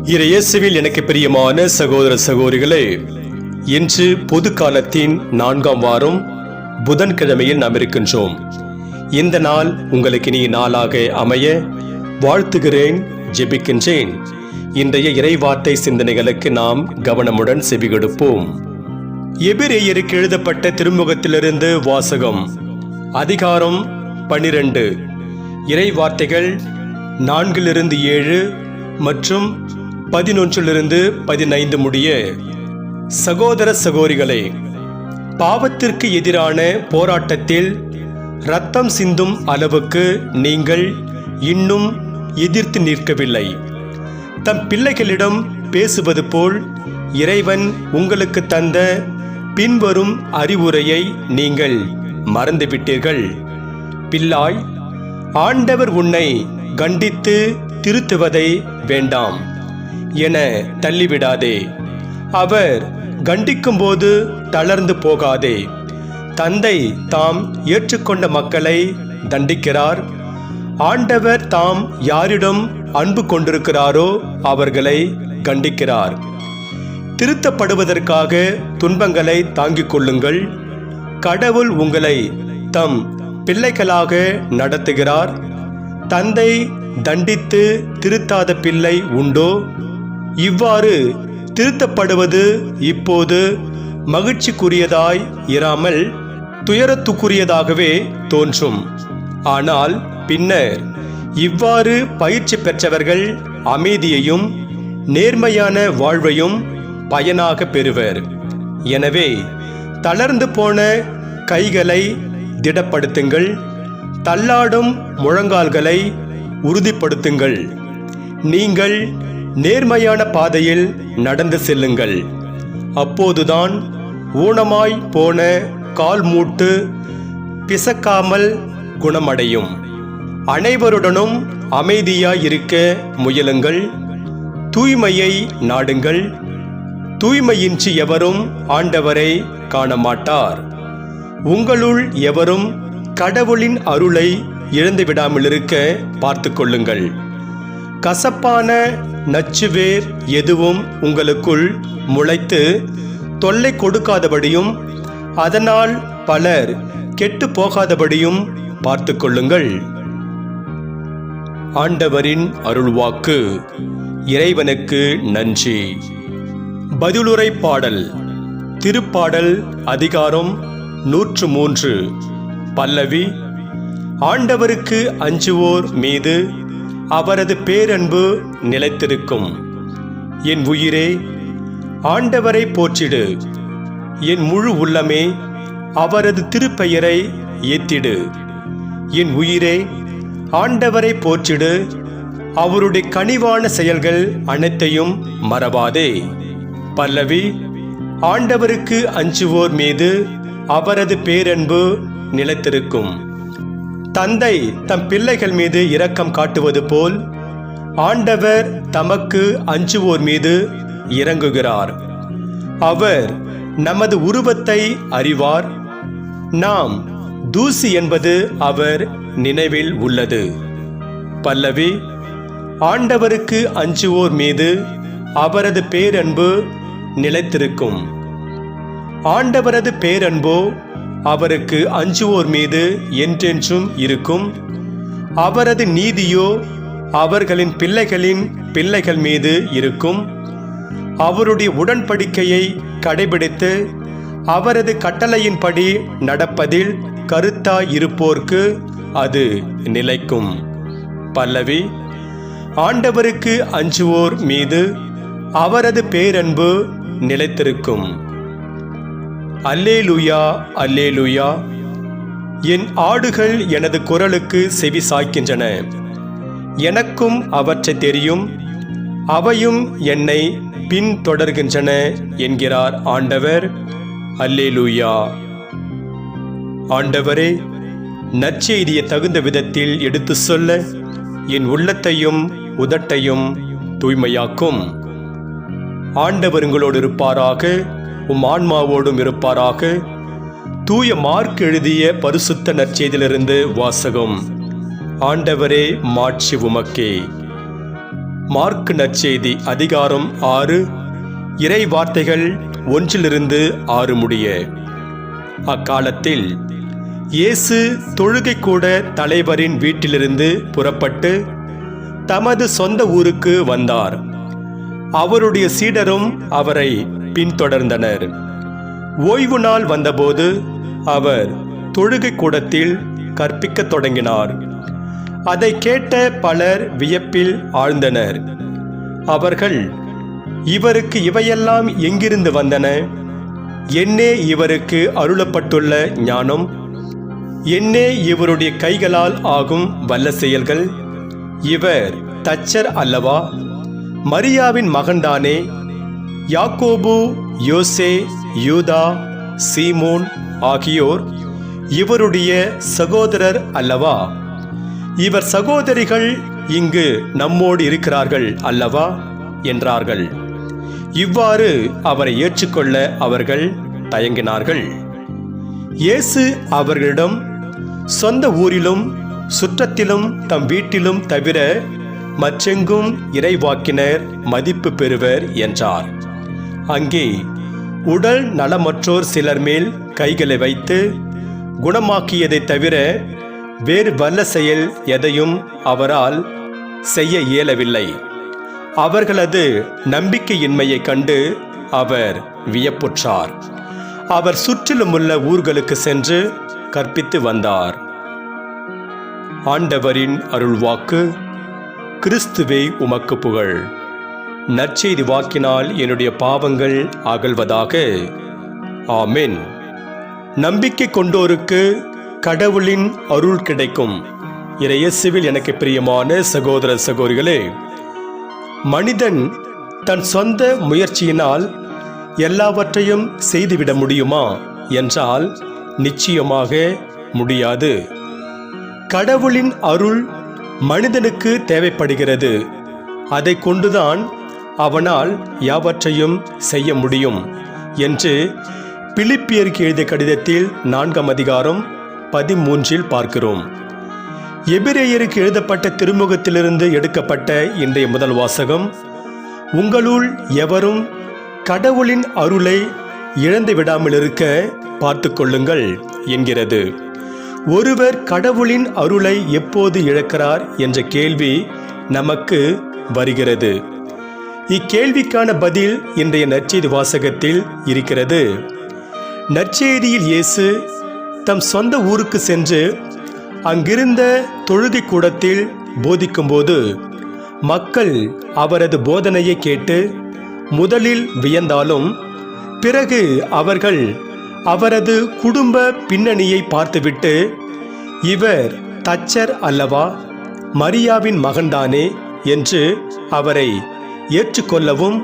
இயேசுவில் எனக்கு பிரியமான சகோதர சகோதரிகளே, இன்று பொது காலத்தின் 4ஆம் வாரம் புதன்கிழமையில் நாம் இருக்கின்றோம். இந்த நாள் உங்களுக்கு இனிய நாளாக அமைய வாழ்த்துகிறேன், ஜெபிக்கின்றேன். இன்றைய இறைவார்த்தை சிந்தனைகளுக்கு நாம் கவனமுடன் செவிகொடுப்போம். எபிரேயருக்கு எழுதப்பட்ட திருமுகத்திலிருந்து வாசகம். அதிகாரம் 12. இறைவார்த்தைகள் 4-7 மற்றும் 11-15 முடிய. சகோதர சகோதரிகளே, பாவத்திற்கு எதிரான போராட்டத்தில் இரத்தம் சிந்தும் அளவுக்கு நீங்கள் இன்னும் எதிர்த்து நிற்கவில்லை. தம் பிள்ளைகளிடம் பேசுவது போல் இறைவன் உங்களுக்கு தந்த பின்வரும் அறிவுரையை நீங்கள் மறந்துவிட்டீர்கள். பிள்ளாய், ஆண்டவர் உன்னை கண்டித்து திருத்துவதை வேண்டாம் என தள்ளிவிடாதே. அவர் கண்டிக்கும்போது தளர்ந்து போகாதே. தந்தை தாம் ஏற்றுக்கொண்ட மக்களை தண்டிக்கிறார். ஆண்டவர் தாம் யாரிடம் அன்பு கொண்டிருக்கிறாரோ அவர்களை கண்டிக்கிறார். திருத்தப்படுவதற்காக துன்பங்களை தாங்கிக் கொள்ளுங்கள். கடவுள் உங்களை தம் பிள்ளைகளாக நடத்துகிறார். தந்தை தண்டித்து திருத்தாத பிள்ளை உண்டோ? இவ்வாறு திருத்தப்படுவது இப்போது மகிழ்ச்சிக்குரியதாய் இராமல் துயரத்துக்குரியதாகவே தோன்றும். ஆனால் பின்னர் இவ்வாறு பயிற்சி பெற்றவர்கள் அமைதியையும் நேர்மையான வாழ்வையும் பயனாக பெறுவர். எனவே தளர்ந்து போன கைகளை திடப்படுத்துங்கள். தள்ளாடும் முழங்கால்களை உறுதிப்படுத்துங்கள். நீங்கள் நேர்மையான பாதையில் நடந்து செல்லுங்கள். அப்போதுதான் ஊனமாய் போன கால் மூட்டு பிசக்காமல் குணமடையும். அனைவருடனும் அமைதியாய் இருக்க முயலுங்கள். தூய்மையை நாடுங்கள். தூய்மையின்றி எவரும் ஆண்டவரை காண மாட்டார். உங்களுள் எவரும் கடவுளின் அருளை இழந்துவிடாமல் இருக்க பார்த்து கொள்ளுங்கள். கசப்பான நச்சுவேர் எதுவும் உங்களுக்குள் முளைத்து தொல்லை கொடுக்காதபடியும் அதனால் பலர் கெட்டு போகாதபடியும் பார்த்து கொள்ளுங்கள். ஆண்டவரின் அருள்வாக்கு. இறைவனுக்கு நன்றி. பதிலுரை பாடல். திருப்பாடல் அதிகாரம் 103. பல்லவி. ஆண்டவருக்கு அஞ்சுவோர் மீது அவரது பேரன்பு நிலைத்திருக்கும். என் உயிரே, ஆண்டவரை போற்றிடு. என் முழு உள்ளமே அவரது திருப்பெயரை ஏத்திடு. என் உயிரே, ஆண்டவரை போற்றிடு. அவருடைய கனிவான செயல்கள் அனைத்தையும் மறவாதே. பல்லவி. ஆண்டவருக்கு அஞ்சுவோர் மீது அவரது பேரன்பு நிலைத்திருக்கும். தந்தை தம் பிள்ளைகள் மீது இரக்கம் காட்டுவது போல் ஆண்டவர் தமக்கு அஞ்சுவோர் மீது இரங்குகிறார். அவர் நமது உருவத்தை அறிவார். நாம் தூசி என்பது அவர் நினைவில் உள்ளது. பல்லவி. ஆண்டவருக்கு அஞ்சுவோர் மீது அவரது பேரன்பு நிலைத்திருக்கும். ஆண்டவரது பேரன்போ அவருக்கு அஞ்சுவோர் மீது என்றென்றும் இருக்கும். அவரது நீதியோ அவர்களின் பிள்ளைகளின் பிள்ளைகள் மீது இருக்கும். அவருடைய உடன்படிக்கையை கடைபிடித்து அவரது கட்டளையின்படி நடப்பதில் கருத்தாயிருப்போர்க்கு அது நிலைக்கும். பல்லவி. ஆண்டவருக்கு அஞ்சுவோர் மீது அவரது பேரன்பு நிலைத்திருக்கும். அல்லேலூயா, அல்லேலூயா. என் ஆடுகள் எனது குரலுக்கு செவி சாய்க்கின்றன. எனக்கும் அவற்றை தெரியும், அவையும் என்னை பின்தொடர்கின்றன என்கிறார் ஆண்டவர். அல்லேலூயா. ஆண்டவரே, நற்செய்தியை தகுந்த விதத்தில் எடுத்து சொல்ல என் உள்ளத்தையும் உதட்டையும் தூய்மையாக்கும். ஆண்டவர் உங்களோடு இருப்பாராக, உம் ஆன்மாவோடும் இருப்பாராக. தூய மார்க் எழுதிய பரிசுத்த நற்செய்தியிலிருந்து வாசகம். ஆண்டவரே, மாட்சி உமக்கே. மார்க் நற்செய்தி அதிகாரம் 6 இறை வார்த்தைகள் 1-6 முடிய. அக்காலத்தில் இயேசு தொழுகைக்கூட தலைவரின் வீட்டிலிருந்து புறப்பட்டு தமது சொந்த ஊருக்கு வந்தார். அவருடைய சீடரும் அவரை பின்தொடர்ந்தனர். ஓய்வு நாள் வந்தபோது அவர் தொழுகை கூடத்தில் கற்பிக்கத் தொடங்கினார். அதை கேட்ட பலர் வியப்பில் ஆழ்ந்தனர். அவர்கள், இவருக்கு இவையெல்லாம் எங்கிருந்து வந்தன? என்னே இவருக்கு அருளப்பட்டுள்ள ஞானம்? என்னே இவருடைய கைகளால் ஆகும் வல்ல செயல்கள்? இவர் தச்சர் அல்லவா? மரியாவின் மகன்தானே? யாக்கோபு, யோசே, யூதா, சீமோன் ஆகியோர் இவருடைய சகோதரர் அல்லவா? இவர் சகோதரிகள் இங்கு நம்மோடு இருக்கிறார்கள் அல்லவா என்றார்கள். இவ்வாறு அவரை ஏற்றுக்கொள்ள அவர்கள் தயங்கினார்கள். இயேசு அவர்களிடம், சொந்த ஊரிலும் சுற்றத்திலும் தம் வீட்டிலும் தவிர மற்றெங்கும் இறைவாக்கினர் மதிப்பு பெறுவர் என்றார். அங்கே உடல் நலமற்றோர் சிலர் மேல் கைகளை வைத்து குணமாக்கியதை தவிர வேறு வல்ல செயல் எதையும் அவரால் செய்ய இயலவில்லை. அவர்களது நம்பிக்கையின்மையை கண்டு அவர் வியப்புற்றார். அவர் சுற்றிலுமுள்ள ஊர்களுக்கு சென்று கற்பித்து வந்தார். ஆண்டவரின் அருள்வாக்கு. கிறிஸ்துவே உமக்கு புகழ். நற்செய்தி வாக்கினால் என்னுடைய பாவங்கள் அகல்வதாக. ஆமென். நம்பிக்கை கொண்டோருக்கு கடவுளின் அருள் கிடைக்கும். இறையேசுவில் எனக்கு பிரியமான சகோதர சகோதரிகளே, மனிதன் தன் சொந்த முயற்சியினால் எல்லாவற்றையும் செய்துவிட முடியுமா என்றால் நிச்சயமாக முடியாது. கடவுளின் அருள் மனிதனுக்கு தேவைப்படுகிறது. அதை கொண்டுதான் அவனால் யாவற்றையும் செய்ய முடியும் என்று பிலிப்பியருக்கு எழுதிய கடிதத்தில் 4ஆம் அதிகாரம் 13 பார்க்கிறோம். எபிரேயருக்கு எழுதப்பட்ட திருமுகத்திலிருந்து எடுக்கப்பட்ட இன்றைய முதல் வாசகம், உங்களுள் எவரும் கடவுளின் அருளை இழந்து விடாமல் இருக்க பார்த்து கொள்ளுங்கள் என்கிறது. ஒருவர் கடவுளின் அருளை எப்போது இழக்கிறார் என்ற கேள்வி நமக்கு வருகிறது. இக்கேள்விக்கான பதில் இன்றைய நற்செய்தி வாசகத்தில் இருக்கிறது. நற்செய்தியில் இயேசு தம் சொந்த ஊருக்கு சென்று அங்கிருந்த தொழுகை கூடத்தில் போதிக்கும்போது மக்கள் அவரது போதனையை கேட்டு முதலில் வியந்தாலும் பிறகு அவர்கள் அவரது குடும்ப பின்னணியை பார்த்துவிட்டு, இவர் தச்சர் அல்லவா, மரியாவின் மகன்தானே என்று அவரை ஏற்றுக்கொள்ளவும்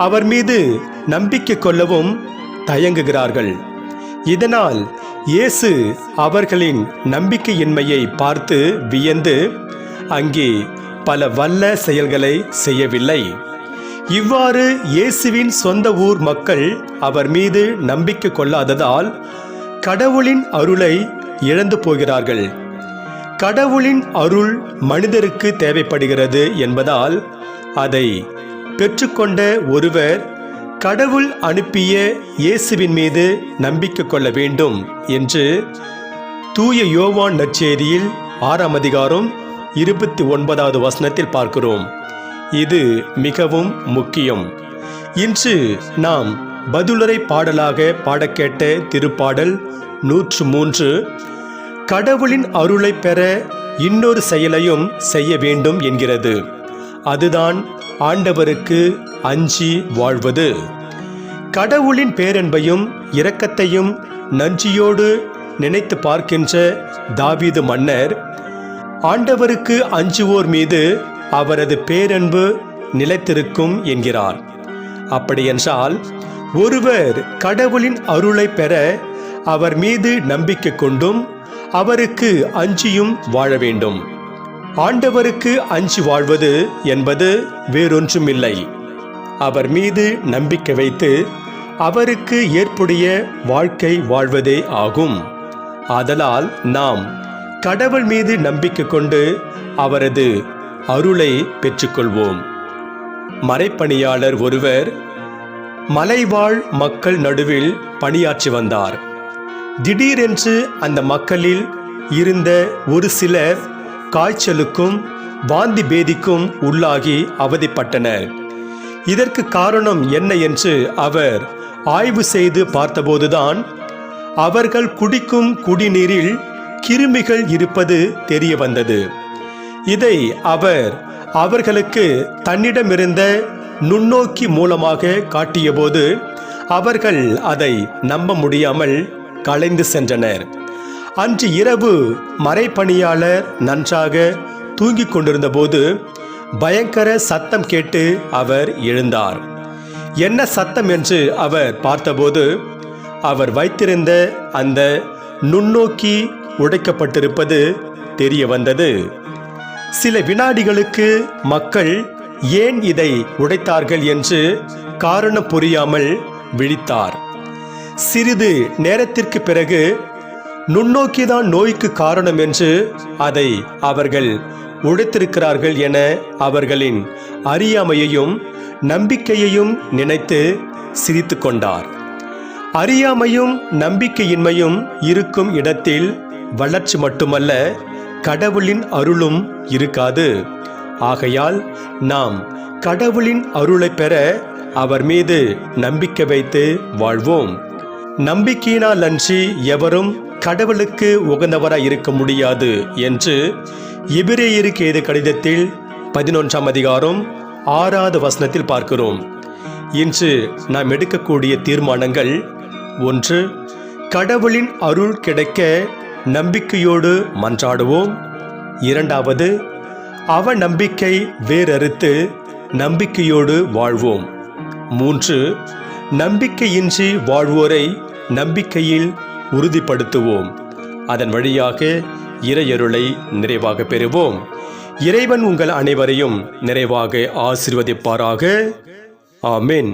அவர் மீது நம்பிக்கை கொள்ளவும் தயங்குகிறார்கள். இதனால் இயேசு அவர்களின் நம்பிக்கையின்மையை பார்த்து வியந்து அங்கே பல வல்ல செயல்களை செய்யவில்லை. இவ்வாறு இயேசுவின் சொந்த ஊர் மக்கள் அவர் மீது நம்பிக்கை கொள்ளாததால் கடவுளின் அருளை இழந்து போகிறார்கள். கடவுளின் அருள் மனிதருக்கு தேவைப்படுகிறது என்பதால் அதை பெற்றுக்கொண்ட ஒருவர் கடவுள் அனுப்பிய இயேசுவின் மீது நம்பிக்கை கொள்ள வேண்டும் என்று தூய யோவான் நற்செய்தியில் 6ஆம் அதிகாரம் 29வது வசனத்தில் பார்க்கிறோம். இது மிகவும் முக்கியம். இன்று நாம் பதிலுரை பாடலாக பாடக்கேட்ட திருப்பாடல் 103 கடவுளின் அருளை பெற இன்னொரு செயலையும் செய்ய வேண்டும் என்கிறது. அதுதான் ஆண்டவருக்கு அஞ்சி வாழ்வது. கடவுளின் பேரன்பையும் இரக்கத்தையும் நன்றியோடு நினைத்து பார்க்கின்ற தாவீது மன்னர், ஆண்டவருக்கு அஞ்சுவோர் மீது அவரது பேரன்பு நிலைத்திருக்கும் என்கிறார். அப்படியென்றால் ஒருவர் கடவுளின் அருளை பெற அவர் மீது நம்பிக்கை கொண்டும் அவருக்கு அஞ்சியும் வாழ வேண்டும். ஆண்டவருக்கு அஞ்சி வாழ்வது என்பது வேறொன்றுமில்லை, அவர் மீது நம்பிக்கை வைத்து அவருக்கு ஏற்புடைய வாழ்க்கை வாழ்வதே ஆகும். ஆதலால் நாம் கடவுள் மீது நம்பிக்கை கொண்டு அவரது அருளை பெற்றுக்கொள்வோம். மறைப்பணியாளர் ஒருவர் மலைவாழ் மக்கள் நடுவில் பணியாற்றி வந்தார். திடீரென்று அந்த மக்களில் இருந்த ஒரு சிலர் காய்ச்சலுக்கும் வாந்தி பேதிக்கும் உள்ளாகி அவதிப்பட்டனர். இதற்கு காரணம் என்ன என்று அவர் ஆய்வு செய்து பார்த்தபோதுதான் அவர்கள் குடிக்கும் குடிநீரில் கிருமிகள் இருப்பது தெரிய வந்தது. இதை அவர் அவர்களுக்கு தன்னிடமிருந்த நுண்ணோக்கி மூலமாக காட்டியபோது அவர்கள் அதை நம்ப முடியாமல் கலைந்து சென்றனர். அன்று இரவு மறைப்பணியாளர் நன்றாக தூங்கிக் கொண்டிருந்த போது பயங்கர சத்தம் கேட்டு அவர் எழுந்தார். என்ன சத்தம் என்று அவர் பார்த்தபோது அவர் வைத்திருந்த அந்த நுண்ணோக்கி உடைக்கப்பட்டிருப்பது தெரிய வந்தது. சில வினாடிகளுக்கு மக்கள் ஏன் இதை உடைத்தார்கள் என்று காரணம் புரியாமல் விழித்தார். சிறிது நேரத்திற்கு பிறகு நுண்ணோக்கிதான் நோய்க்கு காரணம் என்று அதை அவர்கள் உடைத்திருக்கிறார்கள் என அவர்களின் அறியாமையையும் நம்பிக்கையையும் நினைத்து சிரித்து கொண்டார். அறியாமையும் நம்பிக்கையின்மையும் இருக்கும் இடத்தில் வளர்ச்சி மட்டுமல்ல, கடவுளின் அருளும் இருக்காது. ஆகையால் நாம் கடவுளின் அருளை பெற அவர் மீது நம்பிக்கை வைத்து வாழ்வோம். நம்பிக்கையினால் அன்றி எவரும் கடவுளுக்கு உகந்தவராய் இருக்க முடியாது என்று எபிரேயருக்கு எழுதிய கடிதத்தில் 11ஆம் அதிகாரம் 6வது வசனத்தில் பார்க்கிறோம். இன்று நாம் எடுக்கக்கூடிய தீர்மானங்கள்: 1. கடவுளின் அருள் கிடைக்க நம்பிக்கையோடு மன்றாடுவோம். 2. அவநம்பிக்கை வேறறுத்து நம்பிக்கையோடு வாழ்வோம். 3. நம்பிக்கையின்றி வாழ்வோரை நம்பிக்கையில் உறுதிப்படுத்துவோம். அதன் வழியாக இறையருளை நிறைவாக பெறுவோம். இறைவன் உங்கள் அனைவரையும் நிறைவாக ஆசீர்வதிப்பாராக. ஆமென்.